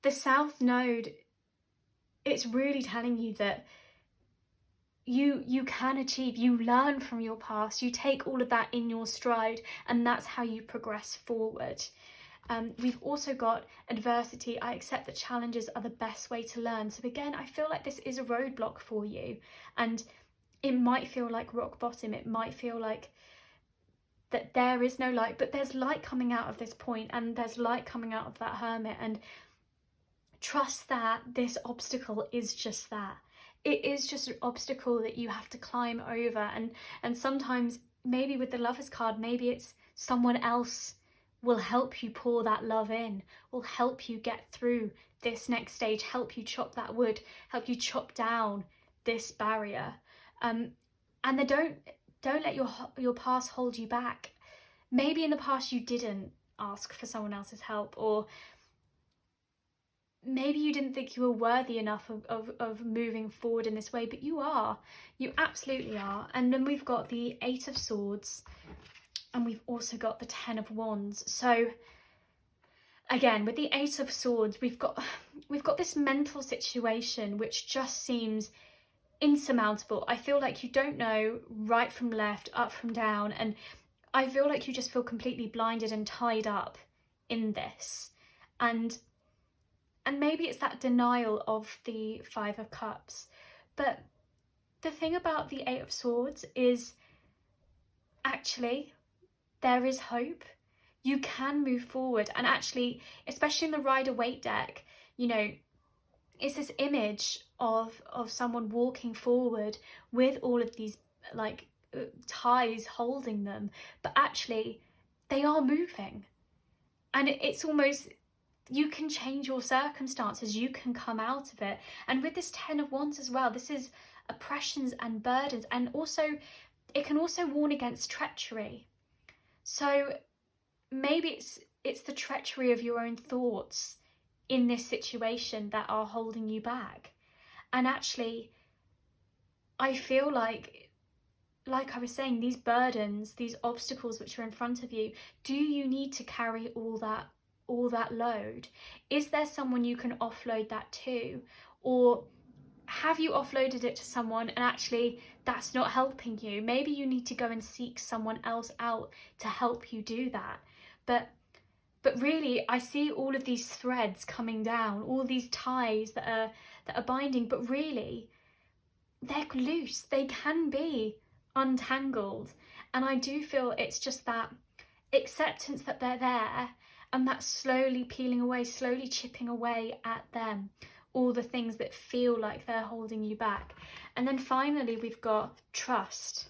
the South Node, it's really telling you that you can achieve. You learn from your past, you take all of that in your stride, and that's how you progress forward. We've also got adversity. I accept that challenges are the best way to learn. So again, I feel like this is a roadblock for you, and it might feel like rock bottom. It might feel like that there is no light, but there's light coming out of this point, and there's light coming out of that hermit. And trust that this obstacle is just that. It is just an obstacle that you have to climb over. And sometimes, maybe with the Lovers card, maybe it's someone else will help you pour that love in, will help you get through this next stage, help you chop that wood, help you chop down this barrier. And they don't let your past hold you back. Maybe in the past you didn't ask for someone else's help, or maybe you didn't think you were worthy enough of moving forward in this way, but you are. You absolutely are. And then we've got the 8 of Swords, and we've also got the 10 of Wands. So again, with the 8 of Swords, we've got this mental situation which just seems insurmountable. I feel like you don't know right from left, up from down, and I feel like you just feel completely blinded and tied up in this. And maybe it's that denial of the 5 of Cups. But the thing about the 8 of Swords is, actually, there is hope. You can move forward. And actually, especially in the Rider-Waite deck, you know, it's this image of someone walking forward with all of these like ties holding them, but actually they are moving. And it's almost, you can change your circumstances, you can come out of it. And with this 10 of Wands as well, this is oppressions and burdens, and also it can also warn against treachery. So maybe it's the treachery of your own thoughts in this situation that are holding you back. And actually, I feel like I was saying, these burdens, these obstacles which are in front of you, do you need to carry all that load? Is there someone you can offload that to? Or have you offloaded it to someone and actually that's not helping you? Maybe you need to go and seek someone else out to help you do that. But really, I see all of these threads coming down, all these ties that are binding, but really they're loose. They can be untangled. And I do feel it's just that acceptance that they're there, and that slowly peeling away, slowly chipping away at them, all the things that feel like they're holding you back. And then finally, we've got trust.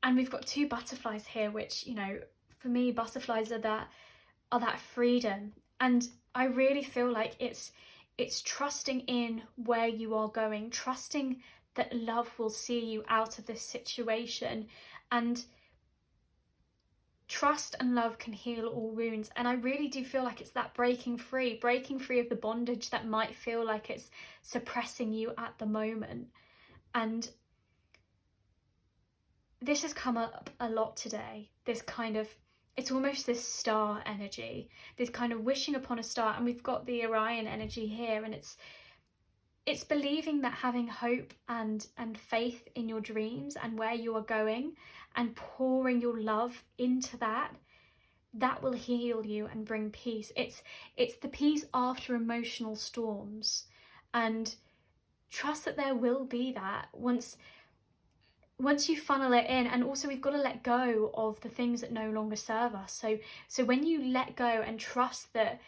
And we've got 2 butterflies here, which, you know, for me, butterflies are that freedom. And I really feel like it's trusting in where you are going, trusting that love will see you out of this situation. And trust and love can heal all wounds. And I really do feel like it's that breaking free of the bondage that might feel like it's suppressing you at the moment. And this has come up a lot today, this kind of, it's almost this star energy, this kind of wishing upon a star. And we've got the Orion energy here, and it's believing that having hope and faith in your dreams and where you are going, and pouring your love into that will heal you and bring peace. It's the peace after emotional storms. And trust that there will be that once you funnel it in. And also, we've got to let go of the things that no longer serve us. So when you let go and trust that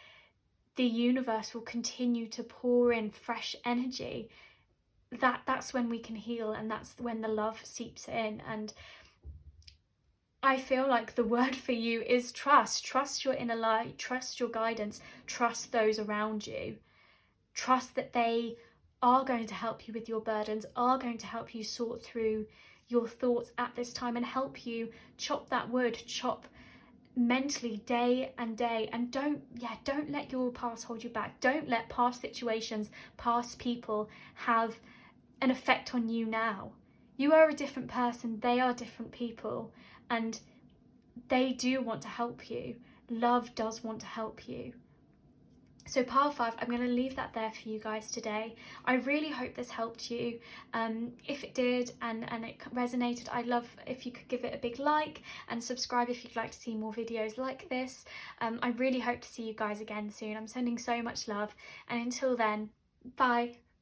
the universe will continue to pour in fresh energy, that's when we can heal, and that's when the love seeps in. And I feel like the word for you is trust. Trust your inner light, trust your guidance, trust those around you. Trust that they are going to help you with your burdens, are going to help you sort through your thoughts at this time, and help you chop that wood, chop mentally day and day. And don't let your past hold you back. Don't let past situations, past people have an effect on you now. You are a different person, they are different people, and they do want to help you. Love does want to help you. So pile 5, I'm going to leave that there for you guys today. I really hope this helped you. If it did and it resonated, I'd love if you could give it a big like and subscribe if you'd like to see more videos like this. I really hope to see you guys again soon. I'm sending so much love, and until then, bye.